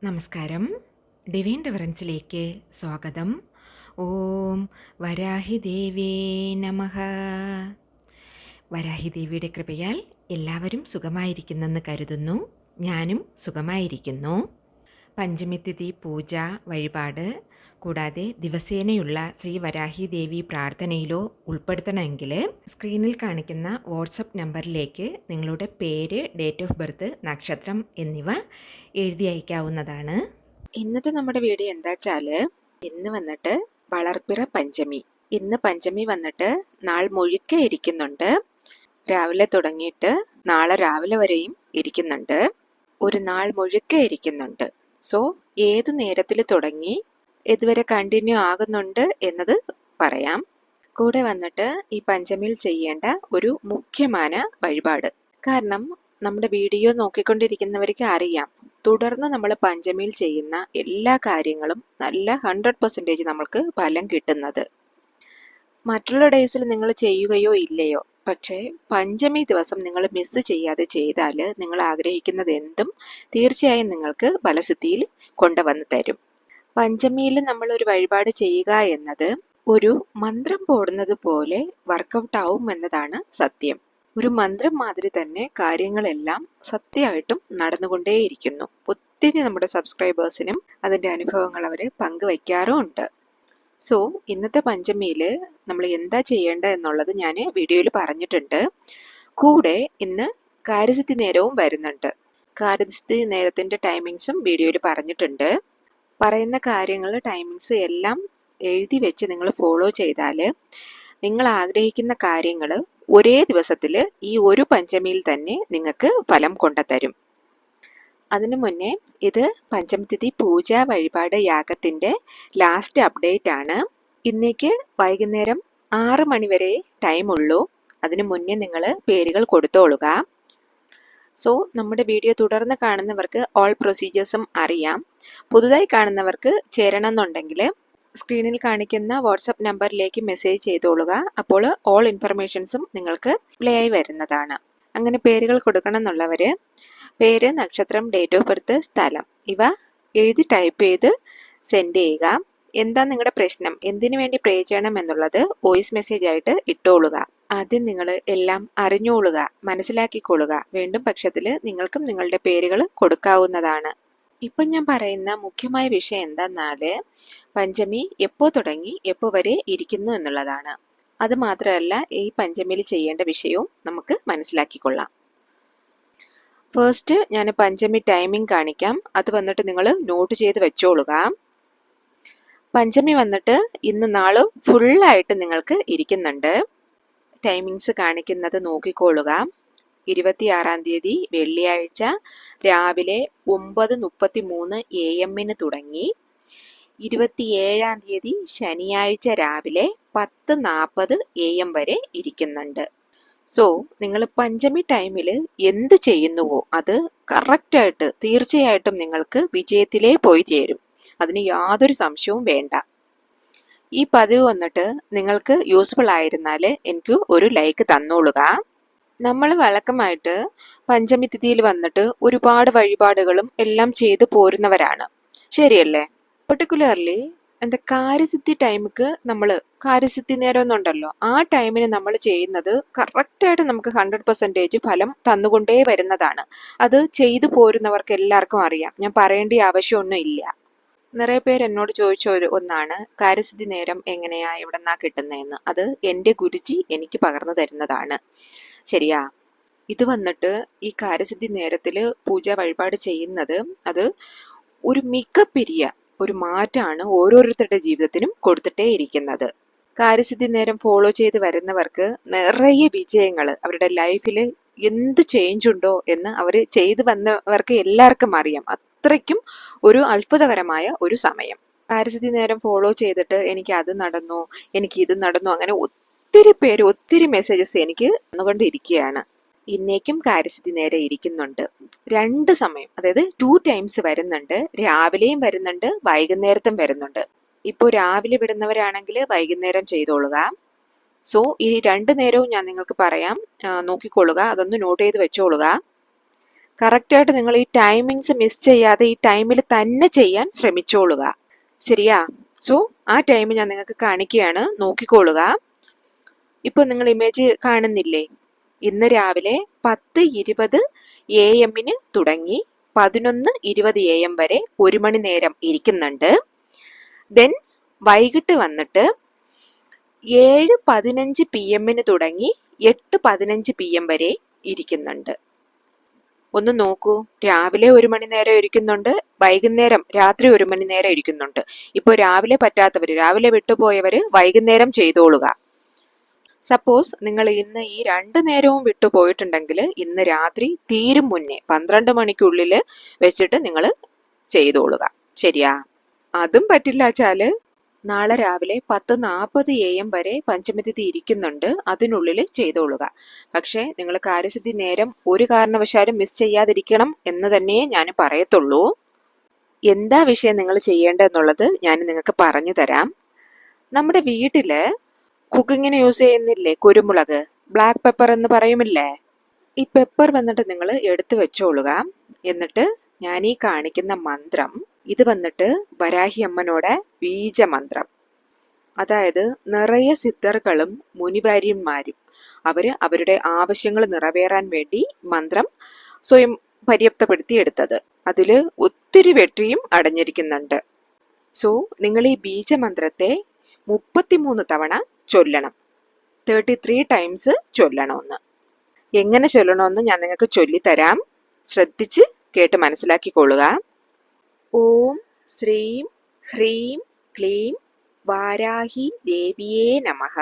നമസ്കാരം. ഡിവൈൻ ഡിഫറൻസിലേക്ക് സ്വാഗതം. ഓം വരാഹി ദേവേ നമഃ. വരാഹി ദേവിയുടെ കൃപയാൽ എല്ലാവരും സുഖമായിരിക്കുന്നെന്ന് കരുതുന്നു. ഞാനും സുഖമായിരിക്കുന്നു. പഞ്ചമിതിഥി പൂജ വഴിപാട് കൂടാതെ ദിവസേനയുള്ള ശ്രീ വരാഹി ദേവി പ്രാർത്ഥനയിലോ ഉൾപ്പെടുത്തണമെങ്കിൽ സ്ക്രീനിൽ കാണിക്കുന്ന വാട്സപ്പ് നമ്പറിലേക്ക് നിങ്ങളുടെ പേര്, ഡേറ്റ് ഓഫ് ബർത്ത്, നക്ഷത്രം എന്നിവ എഴുതി അയക്കാവുന്നതാണ്. ഇന്നത്തെ നമ്മുടെ വീഡിയോ എന്താ വെച്ചാല്, ഇന്ന് വന്നിട്ട് വളർപ്പിറ പഞ്ചമി. ഇന്ന് പഞ്ചമി വന്നിട്ട് നാൾ മുഴുക്കെ ഇരിക്കുന്നുണ്ട്. രാവിലെ തുടങ്ങിയിട്ട് നാളെ രാവിലെ വരെയും ഇരിക്കുന്നുണ്ട്. ഒരു നാൾ മുഴുക്കെ ഇരിക്കുന്നുണ്ട്. സോ ഏത് നേരത്തിൽ തുടങ്ങി ഇതുവരെ കണ്ടിന്യൂ ആകുന്നുണ്ട് എന്നത് പറയാം. കൂടെ വന്നിട്ട് ഈ പഞ്ചമിയിൽ ചെയ്യേണ്ട ഒരു മുഖ്യമായ വഴിപാട്. കാരണം നമ്മുടെ വീഡിയോ നോക്കിക്കൊണ്ടിരിക്കുന്നവർക്ക് അറിയാം, തുടർന്ന് നമ്മൾ പഞ്ചമിയിൽ ചെയ്യുന്ന എല്ലാ കാര്യങ്ങളും നല്ല 100% നമ്മൾക്ക് ഫലം കിട്ടുന്നത്. മറ്റുള്ള ഡേയ്സിൽ നിങ്ങൾ ചെയ്യുകയോ ഇല്ലയോ, പക്ഷേ പഞ്ചമി ദിവസം നിങ്ങൾ മിസ് ചെയ്യാതെ ചെയ്താൽ നിങ്ങൾ ആഗ്രഹിക്കുന്നത് എന്തും തീർച്ചയായും നിങ്ങൾക്ക് ഫലസിദ്ധിയിൽ കൊണ്ടുവന്ന് തരും. പഞ്ചമിയിൽ നമ്മൾ ഒരു വഴിപാട് ചെയ്യുക എന്നത് ഒരു മന്ത്രം പോടുന്നത് പോലെ വർക്കൗട്ട് ആവും എന്നതാണ് സത്യം. ഒരു മന്ത്രം മാതിരി തന്നെ കാര്യങ്ങളെല്ലാം സത്യമായിട്ടും നടന്നുകൊണ്ടേയിരിക്കുന്നു. ഒത്തിരി നമ്മുടെ സബ്സ്ക്രൈബേഴ്സിനും അതിൻ്റെ അനുഭവങ്ങൾ അവർ പങ്കുവയ്ക്കാറുമുണ്ട്. സോ ഇന്നത്തെ പഞ്ചമിയിൽ നമ്മൾ എന്താ ചെയ്യേണ്ടത് എന്നുള്ളത് ഞാൻ വീഡിയോയിൽ പറഞ്ഞിട്ടുണ്ട്. കൂടെ ഇന്ന് കാര്യസിദ്ധി നേരവും വരുന്നുണ്ട്. കാര്യസിദ്ധി നേരത്തിൻ്റെ ടൈമിങ്സും വീഡിയോയിൽ പറഞ്ഞിട്ടുണ്ട്. പറയുന്ന കാര്യങ്ങൾ, ടൈമിങ്സ് എല്ലാം എഴുതി വെച്ച് നിങ്ങൾ ഫോളോ ചെയ്താൽ നിങ്ങൾ ആഗ്രഹിക്കുന്ന കാര്യങ്ങൾ ഒരേ ദിവസത്തിൽ ഈ ഒരു പഞ്ചമിയിൽ തന്നെ നിങ്ങൾക്ക് ഫലം കൊണ്ടുതരും. അതിനു മുന്നേ ഇത് പഞ്ചമതിഥി പൂജ വഴിപാട് യാഗത്തിൻ്റെ ലാസ്റ്റ് അപ്ഡേറ്റ് ആണ്. ഇന്നേക്ക് വൈകുന്നേരം 6 മണി വരെ ടൈമുള്ളൂ. അതിനു മുന്നേ നിങ്ങൾ പേരുകൾ കൊടുത്തോളുക. സോ നമ്മുടെ വീഡിയോ തുടർന്ന് കാണുന്നവർക്ക് ഓൾ പ്രൊസീജിയേഴ്സും അറിയാം. പുതുതായി കാണുന്നവർക്ക് ചേരണമെന്നുണ്ടെങ്കിൽ സ്ക്രീനിൽ കാണിക്കുന്ന വാട്സപ്പ് നമ്പറിലേക്ക് മെസ്സേജ് ചെയ്തോളുക. അപ്പോൾ ഓൾ ഇൻഫർമേഷൻസും നിങ്ങൾക്ക് പ്ലേ ആയി വരുന്നതാണ്. അങ്ങനെ പേരുകൾ കൊടുക്കണം എന്നുള്ളവർ പേര്, നക്ഷത്രം, ഡേറ്റ് ഓഫ് ബർത്ത്, സ്ഥലം ഇവ എഴുതി ടൈപ്പ് ചെയ്ത് സെൻഡ് ചെയ്യുക. എന്താ നിങ്ങളുടെ പ്രശ്നം, എന്തിനു വേണ്ടി പ്രേ ചെയ്യണം എന്നുള്ളത് വോയിസ് മെസ്സേജ് ആയിട്ട് ഇട്ടോളുക. ആദ്യം നിങ്ങൾ എല്ലാം അറിഞ്ഞോളുക, മനസ്സിലാക്കിക്കൊള്ളുക. വീണ്ടും പക്ഷത്തിൽ നിങ്ങൾക്കും നിങ്ങളുടെ പേരുകൾ കൊടുക്കാവുന്നതാണ്. ഇപ്പം ഞാൻ പറയുന്ന മുഖ്യമായ വിഷയം എന്താന്നാൽ പഞ്ചമി എപ്പോൾ തുടങ്ങി എപ്പോൾ വരെ ഇരിക്കുന്നു എന്നുള്ളതാണ്. അത് മാത്രമല്ല, ഈ പഞ്ചമിയിൽ ചെയ്യേണ്ട വിഷയവും നമുക്ക് മനസ്സിലാക്കിക്കൊള്ളാം. ഫസ്റ്റ് ഞാൻ പഞ്ചമി ടൈമിംഗ് കാണിക്കാം. അത് വന്നിട്ട് നിങ്ങൾ നോട്ട് ചെയ്ത് വെച്ചോളുക. പഞ്ചമി വന്നിട്ട് ഇന്ന് നാളും ഫുള്ളായിട്ട് നിങ്ങൾക്ക് ഇരിക്കുന്നുണ്ട്. ടൈമിങ്സ് കാണിക്കുന്നത് നോക്കിക്കോളുക. 26-ാം തീയതി വെള്ളിയാഴ്ച രാവിലെ 9:33 AM തുടങ്ങി 27-ാം തീയതി ശനിയാഴ്ച രാവിലെ 10:40 AM വരെ ഇരിക്കുന്നുണ്ട്. സോ നിങ്ങൾ പഞ്ചമി ടൈമിൽ എന്ത് ചെയ്യുന്നുവോ അത് കറക്റ്റായിട്ട് തീർച്ചയായിട്ടും നിങ്ങൾക്ക് വിജയത്തിലേ പോയി ചേരും. അതിന് യാതൊരു സംശയവും വേണ്ട. ഈ പതിവ് വന്നിട്ട് നിങ്ങൾക്ക് യൂസ്ഫുൾ ആയിരുന്നാൽ എനിക്ക് ഒരു ലൈക്ക് തന്നോളുക. നമ്മൾ വഴക്കമായിട്ട് പഞ്ചമി തിഥിയിൽ വന്നിട്ട് ഒരുപാട് വഴിപാടുകളും എല്ലാം ചെയ്തു പോരുന്നവരാണ്, ശരിയല്ലേ? പെർട്ടിക്കുലർലി എന്താ കാര്യസിദ്ധി ടൈമിക്ക് നമ്മൾ കാര്യസിദ്ധി നേരം എന്നുണ്ടല്ലോ, ആ ടൈമിന് നമ്മൾ ചെയ്യുന്നത് കറക്റ്റായിട്ട് നമുക്ക് 100% ഫലം തന്നുകൊണ്ടേ വരുന്നതാണ്. അത് ചെയ്തു പോരുന്നവർക്ക് എല്ലാവർക്കും അറിയാം, ഞാൻ പറയേണ്ട ആവശ്യമൊന്നും ഇല്ല. നിറയെ പേര് എന്നോട് ചോദിച്ച ഒന്നാണ് കാര്യസിദ്ധി നേരം എങ്ങനെയാ എവിടെ നിന്നാ കിട്ടുന്നതെന്ന്. അത് എൻ്റെ ഗുരുജി എനിക്ക് പകർന്നു തരുന്നതാണ്, ശരിയാ? ഇത് വന്നിട്ട് ഈ കാര്യസിദ്ധി നേരത്തിൽ പൂജ വഴിപാട് ചെയ്യുന്നത് അത് ഒരു മികപ്പെരിയ ഒരു മാറ്റമാണ് ഓരോരുത്തരുടെ ജീവിതത്തിനും കൊടുത്തിട്ടേ ഇരിക്കുന്നത്. കാര്യസിദ്ധി നേരം ഫോളോ ചെയ്ത് വരുന്നവർക്ക് നിറയെ വിജയങ്ങൾ, അവരുടെ ലൈഫിൽ എന്ത് ചേഞ്ച് ഉണ്ടോ എന്ന് അവർ ചെയ്തു വന്നവർക്ക് എല്ലാവർക്കും അറിയാം. അത്രയ്ക്കും ഒരു അത്ഭുതകരമായ ഒരു സമയം. കാര്യസിദ്ധി നേരം ഫോളോ ചെയ്തിട്ട് എനിക്ക് അത് നടന്നു, എനിക്ക് ഇത് നടന്നു, അങ്ങനെ ഒത്തിരി പേര് ഒത്തിരി മെസ്സേജസ് എനിക്ക് വന്നുകൊണ്ടിരിക്കുകയാണ്. ഇന്നേക്കും കാര്യസിദ്ധി നേരെ ഇരിക്കുന്നുണ്ട്. 2 സമയം, അതായത് 2 ടൈംസ് വരുന്നുണ്ട്. രാവിലെയും വരുന്നുണ്ട്, വൈകുന്നേരത്തും വരുന്നുണ്ട്. ഇപ്പോൾ രാവിലെ വിടുന്നവരാണെങ്കിൽ വൈകുന്നേരം ചെയ്തോളുക. സോ ഈ 2 നേരവും ഞാൻ നിങ്ങൾക്ക് പറയാം, നോക്കിക്കൊള്ളുക, അതൊന്ന് നോട്ട് ചെയ്ത് വെച്ചോളുക. കറക്റ്റായിട്ട് നിങ്ങൾ ഈ ടൈമിങ്സ് മിസ് ചെയ്യാതെ ഈ ടൈമിൽ തന്നെ ചെയ്യാൻ ശ്രമിച്ചോളുക. ശരിയാ? സോ ആ ടൈം ഞാൻ നിങ്ങൾക്ക് കാണിക്കുകയാണ്, നോക്കിക്കോളുക. ഇപ്പോൾ നിങ്ങൾ ഇമേജ് കാണുന്നില്ലേ? ഇന്ന് രാവിലെ 10:20 AM തുടങ്ങി 11:20 AM വരെ 1 മണി നേരം ഇരിക്കുന്നുണ്ട്. ദെൻ വൈകിട്ട് വന്നിട്ട് 7:15 PM തുടങ്ങി 8:15 PM വരെ ഇരിക്കുന്നുണ്ട്. ഒന്ന് നോക്കൂ, രാവിലെ 1 മണി നേരം ഇരിക്കുന്നുണ്ട്, വൈകുന്നേരം രാത്രി 1 മണി നേരം ഇരിക്കുന്നുണ്ട്. ഇപ്പോൾ രാവിലെ പറ്റാത്തവർ, രാവിലെ വിട്ടുപോയവർ വൈകുന്നേരം ചെയ്തോളുക. സപ്പോസ് നിങ്ങൾ ഇന്ന് ഈ 2 നേരവും വിട്ടുപോയിട്ടുണ്ടെങ്കിൽ ഇന്ന് രാത്രി തീരും മുന്നേ 12 മണിക്കുള്ളിൽ വെച്ചിട്ട് നിങ്ങൾ ചെയ്തോളുക. ശരിയാ? അതും പറ്റില്ല വെച്ചാൽ നാളെ രാവിലെ 10:40 AM വരെ പഞ്ചമിതിഥി ഇരിക്കുന്നുണ്ട്, അതിനുള്ളിൽ ചെയ്തോളുക. പക്ഷേ നിങ്ങൾ കാര്യസിദ്ധി നേരം ഒരു കാരണവശാലും മിസ് ചെയ്യാതിരിക്കണം എന്ന് തന്നെ ഞാൻ പറയത്തുള്ളൂ. എന്താ വിഷയം നിങ്ങൾ ചെയ്യേണ്ടതെന്നുള്ളത് ഞാൻ നിങ്ങൾക്ക് പറഞ്ഞു തരാം. നമ്മുടെ വീട്ടിൽ കുക്കിങ്ങിന് യൂസ് ചെയ്യുന്നില്ലേ കുരുമുളക്, ബ്ലാക്ക് പെപ്പർ എന്ന് പറയുമില്ലേ? ഈ പെപ്പർ വന്നിട്ട് നിങ്ങൾ എടുത്തു വെച്ചോളുക. എന്നിട്ട് ഞാൻ ഈ കാണിക്കുന്ന മന്ത്രം, ഇത് വന്നിട്ട് വരാഹി അമ്മനോടെ ബീജമന്ത്രം. അതായത് നിറയെ സിദ്ധർകളും മുനിവാര്യന്മാരും അവരുടെ ആവശ്യങ്ങൾ നിറവേറാൻ വേണ്ടി മന്ത്രം സ്വയം പര്യാപ്തപ്പെടുത്തിയെടുത്തത്. അതിൽ ഒത്തിരി വെற்றிയും അടഞ്ഞിരിക്കുന്നുണ്ട്. സോ നിങ്ങൾ ഈ ബീജമന്ത്രത്തെ 33 തവണ ചൊല്ലണം. 33 ടൈംസ് ചൊല്ലണമെന്ന്. എങ്ങനെ ചൊല്ലണമെന്ന് ഞാൻ നിങ്ങൾക്ക് ചൊല്ലിത്തരാം, ശ്രദ്ധിച്ച് കേട്ട് മനസ്സിലാക്കിക്കൊള്ളുക. ഓം ശ്രീം ഹ്രീം ക്ലീം വാരാഹി ദേവിയേ നമഃ.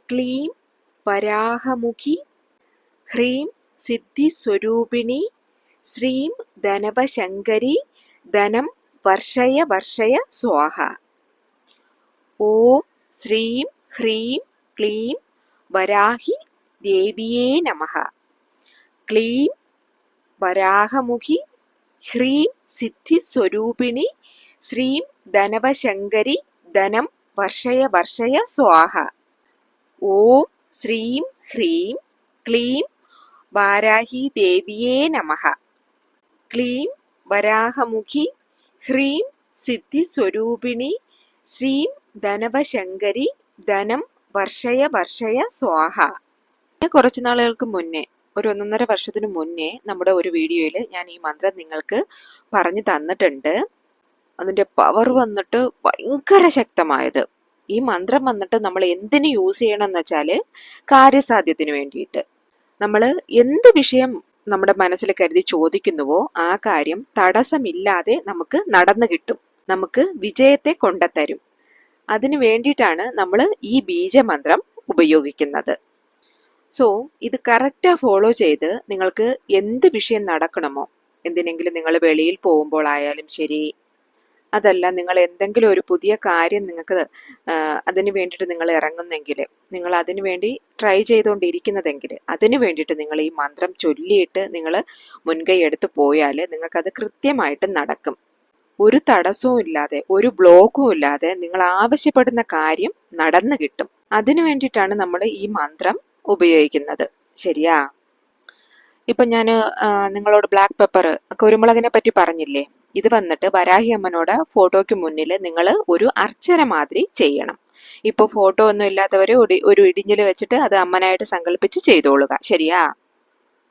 ക്ലീം വരാഹമുഖി. ഹ്രീം സിദ്ധിസ്വരൂപിണി. ശ്രീം ധനവശങ്കരി. ധനം വർഷയ വർഷയ സ്വാഹ. ഓം ശ്രീം ഹ്രീം ക്ലീം വരാഹി ദേവിയേ നമഃ. ക്ലീം വരാഹമുഖി. ഹ്രീം സിദ്ധിസ്വരൂപിണി. ശ്രീം ധനവശങ്കരി. ധനം വർഷയ വർഷയ സ്വാഹ. ഓം ശ്രീം ഹ്രീം ക്ലീം വാരാഹി ദേവിയേ നമഃ. ക്ലീം വരാഹമുഖി. ഹ്രീം സിദ്ധിസ്വരൂപിണി. ശ്രീം ധനവശങ്കരി. ധനം വർഷയ വർഷയ സ്വാഹ. കുറച്ച് നാളുകൾക്ക് മുന്നേ, ഒരു 1.5 വർഷത്തിന് മുന്നേ നമ്മുടെ ഒരു വീഡിയോയിൽ ഞാൻ ഈ മന്ത്രം നിങ്ങൾക്ക് പറഞ്ഞു തന്നിട്ടുണ്ട്. അതിൻ്റെ പവർ വന്നിട്ട് ഭയങ്കര ശക്തമായത്. ഈ മന്ത്രം വന്നിട്ട് നമ്മൾ എന്തിനു യൂസ് ചെയ്യണം എന്ന് വെച്ചാൽ കാര്യസാധ്യത്തിന് വേണ്ടിയിട്ട്. നമ്മൾ എന്ത് വിഷയം നമ്മുടെ മനസ്സിൽ കരുതി ചോദിക്കുന്നുവോ ആ കാര്യം തടസ്സമില്ലാതെ നമുക്ക് നടന്നു കിട്ടും, നമുക്ക് വിജയത്തെ കൊണ്ടെത്തരും. അതിനു വേണ്ടിയിട്ടാണ് നമ്മൾ ഈ ബീജമന്ത്രം ഉപയോഗിക്കുന്നത്. സോ ഇത് കറക്റ്റാ ഫോളോ ചെയ്ത് നിങ്ങൾക്ക് എന്ത് വിഷയം നടക്കണമോ, എന്തിനെങ്കിലും നിങ്ങൾ വെളിയിൽ പോകുമ്പോൾ ആയാലും ശരി, അതല്ല നിങ്ങൾ എന്തെങ്കിലും ഒരു പുതിയ കാര്യം നിങ്ങൾക്ക് അതിന് വേണ്ടിയിട്ട് നിങ്ങൾ ഇറങ്ങുന്നെങ്കിൽ, നിങ്ങൾ അതിനു വേണ്ടി ട്രൈ ചെയ്തുകൊണ്ടിരിക്കുന്നതെങ്കിൽ അതിനു വേണ്ടിയിട്ട് നിങ്ങൾ ഈ മന്ത്രം ചൊല്ലിയിട്ട് നിങ്ങൾ മുൻകൈ എടുത്ത് പോയാൽ നിങ്ങൾക്കത് കൃത്യമായിട്ട് നടക്കും. ഒരു തടസ്സവും ഇല്ലാതെ, ഒരു ബ്ലോക്കും ഇല്ലാതെ നിങ്ങൾ ആവശ്യപ്പെടുന്ന കാര്യം നടന്നു കിട്ടും. അതിനു വേണ്ടിയിട്ടാണ് നമ്മൾ ഈ മന്ത്രം ഉപയോഗിക്കുന്നത്. ശരിയാ? ഇപ്പൊ ഞാൻ നിങ്ങളോട് ബ്ലാക്ക് പെപ്പർ, കുരുമുളകിനെ പറ്റി പറഞ്ഞില്ലേ? ഇത് വന്നിട്ട് വരാഹി അമ്മനോട് ഫോട്ടോയ്ക്ക് മുന്നിൽ നിങ്ങൾ ഒരു അർച്ചന മാതിരി ചെയ്യണം. ഇപ്പൊ ഫോട്ടോ ഒന്നും ഇല്ലാത്തവര് ഒരു ഇടിഞ്ഞിൽ വെച്ചിട്ട് അത് അമ്മനായിട്ട് സങ്കല്പിച്ച് ചെയ്തോളുക. ശരിയാ?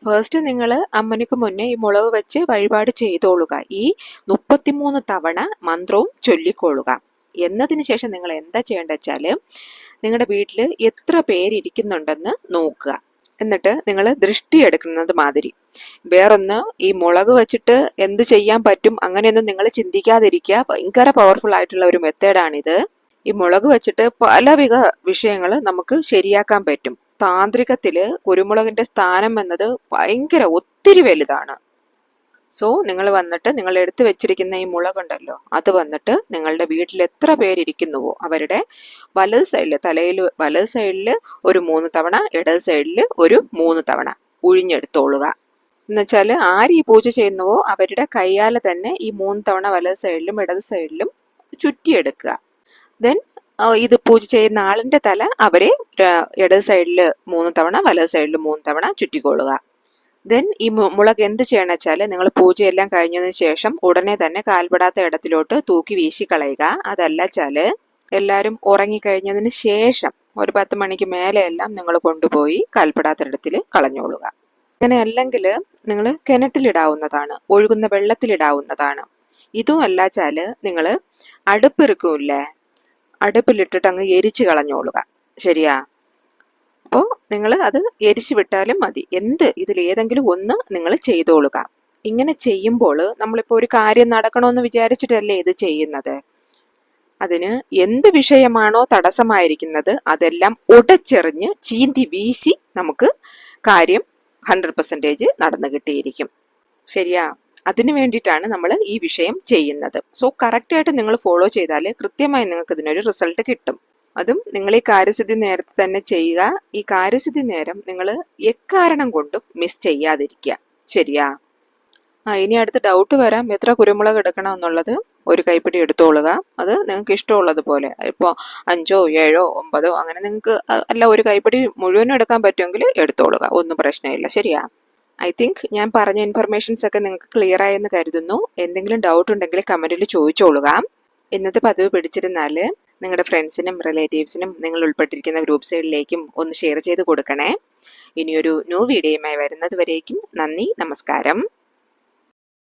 ഫസ്റ്റ് നിങ്ങൾ അമ്മനക്ക് മുന്നേ ഈ മുളക് വെച്ച് വഴിപാട് ചെയ്തോളുക. ഈ 33 തവണ മന്ത്രവും ചൊല്ലിക്കൊള്ളുക. എന്നതിന് ശേഷം നിങ്ങൾ എന്താ ചെയ്യേണ്ടത് വെച്ചാൽ നിങ്ങളുടെ വീട്ടിൽ എത്ര പേരിയ്ക്കുന്നുണ്ടെന്ന് നോക്കുക. എന്നിട്ട് നിങ്ങൾ ദൃഷ്ടി എടുക്കുന്നത് മാതിരി വേറൊന്ന്, ഈ മുളക് വെച്ചിട്ട് എന്ത് ചെയ്യാൻ പറ്റും അങ്ങനെയൊന്നും നിങ്ങൾ ചിന്തിക്കാതിരിക്കുക. ഭയങ്കര പവർഫുൾ ആയിട്ടുള്ള ഒരു മെത്തേഡാണിത്. ഈ മുളക് വെച്ചിട്ട് പലവിധ വിഷയങ്ങൾ നമുക്ക് ശരിയാക്കാൻ പറ്റും. താന്ത്രികത്തില് കുരുമുളകിന്റെ സ്ഥാനം എന്നത് ഭയങ്കര ഒത്തിരി വലുതാണ്. സോ നിങ്ങൾ വന്നിട്ട് നിങ്ങൾ എടുത്തു വെച്ചിരിക്കുന്ന ഈ മുളകുണ്ടല്ലോ, അത് വന്നിട്ട് നിങ്ങളുടെ വീട്ടിൽ എത്ര പേരിയ്ക്കുന്നുവോ അവരുടെ വലത് സൈഡിൽ, തലയിൽ വലത് സൈഡിൽ ഒരു 3 തവണ, ഇടത് സൈഡിൽ ഒരു 3 തവണ ഉഴിഞ്ഞെടുത്തോളുക. എന്നുവെച്ചാൽ ആര് ഈ പൂജ ചെയ്യുന്നുവോ അവരുടെ കയ്യാലെ തന്നെ ഈ 3 തവണ വലത് സൈഡിലും ഇടത് സൈഡിലും ചുറ്റിയെടുക്കുക. ദെൻ ഇത് പൂജ ചെയ്യുന്ന ആളിന്റെ തല അവരെ ഇടത് സൈഡിൽ 3 തവണ, വലത് സൈഡിൽ 3 തവണ ചുറ്റിക്കൊള്ളുക. ദെൻ ഈ മുളക് എന്ത് ചെയ്യണം വെച്ചാൽ നിങ്ങൾ പൂജയെല്ലാം കഴിഞ്ഞതിന് ശേഷം ഉടനെ തന്നെ കാൽപ്പെടാത്ത ഇടത്തിലോട്ട് തൂക്കി വീശി കളയുക. അതല്ല വെച്ചാൽ എല്ലാവരും ഉറങ്ങിക്കഴിഞ്ഞതിന് ശേഷം ഒരു 10 മണിക്ക് മേലെയെല്ലാം നിങ്ങൾ കൊണ്ടുപോയി കാൽപ്പെടാത്ത ഇടത്തിൽ കളഞ്ഞോളുക. അങ്ങനെ അല്ലെങ്കിൽ നിങ്ങൾ കിണറ്റിലിടാവുന്നതാണ്, ഒഴുകുന്ന വെള്ളത്തിലിടാവുന്നതാണ്. ഇതും അല്ല വെച്ചാൽ നിങ്ങൾ അടുപ്പിറുക്കില്ലേ, അടുപ്പിലിട്ടിട്ട് അങ്ങ് എരിച്ച് കളഞ്ഞോളുക. ശരിയാ? അപ്പോൾ നിങ്ങൾ അത് എരിച്ചു വിട്ടാലും മതി. ഇതിലേതെങ്കിലും ഒന്ന് നിങ്ങൾ ചെയ്തോളുക. ഇങ്ങനെ ചെയ്യുമ്പോൾ നമ്മളിപ്പോൾ ഒരു കാര്യം നടക്കണമെന്ന് വിചാരിച്ചിട്ടല്ലേ ഇത് ചെയ്യുന്നത്. അതിന് എന്ത് വിഷയമാണോ തടസ്സമായിരിക്കുന്നത് അതെല്ലാം ഉടച്ചെറിഞ്ഞ് ചീന്തി വീശി നമുക്ക് കാര്യം 100% നടന്നു കിട്ടിയിരിക്കും. ശരിയാ? അതിനു വേണ്ടിയിട്ടാണ് നമ്മൾ ഈ വിഷയം ചെയ്യുന്നത്. സോ കറക്റ്റായിട്ട് നിങ്ങൾ ഫോളോ ചെയ്താൽ കൃത്യമായി നിങ്ങൾക്ക് ഇതിനൊരു റിസൾട്ട് കിട്ടും. അതും നിങ്ങൾ ഈ കാര്യസിദ്ധി നേരത്തെ തന്നെ ചെയ്യുക. ഈ കാര്യസിദ്ധി നേരം നിങ്ങൾ എക്കാരണം കൊണ്ടും മിസ് ചെയ്യാതിരിക്കുക. ശരിയാ? ഇനി അടുത്ത ഡൗട്ട് വരാം, എത്ര കുരുമുളക് എടുക്കണം എന്നുള്ളത്. ഒരു കൈപ്പിടി എടുത്തോളുക. അത് നിങ്ങൾക്ക് ഇഷ്ടമുള്ളത് പോലെ, ഇപ്പോൾ 5, 7, 9 അങ്ങനെ നിങ്ങൾക്ക് അല്ല ഒരു കൈപ്പിടി മുഴുവനും എടുക്കാൻ പറ്റുമെങ്കിൽ എടുത്തോളുക. ഒന്നും പ്രശ്നമില്ല. ശരിയാ? ഐ തിങ്ക് ഞാൻ പറഞ്ഞ ഇൻഫർമേഷൻസ് ഒക്കെ നിങ്ങൾക്ക് ക്ലിയർ ആയെന്ന് കരുതുന്നു. എന്തെങ്കിലും ഡൗട്ട് ഉണ്ടെങ്കിൽ കമൻറ്റിൽ ചോദിച്ചോളുക. ഇന്നത്തെ പതിവ് പിടിച്ചിരുന്നാൽ നിങ്ങളുടെ ഫ്രണ്ട്സിനും റിലേറ്റീവ്സിനും നിങ്ങൾ ഉൾപ്പെട്ടിരിക്കുന്ന ഗ്രൂപ്പ്സുകളിലേക്കും ഒന്ന് ഷെയർ ചെയ്ത് കൊടുക്കണേ. ഇനിയൊരു ന്യൂ വീഡിയോയുമായി വരുന്നത് വരേക്കും നന്ദി, നമസ്കാരം.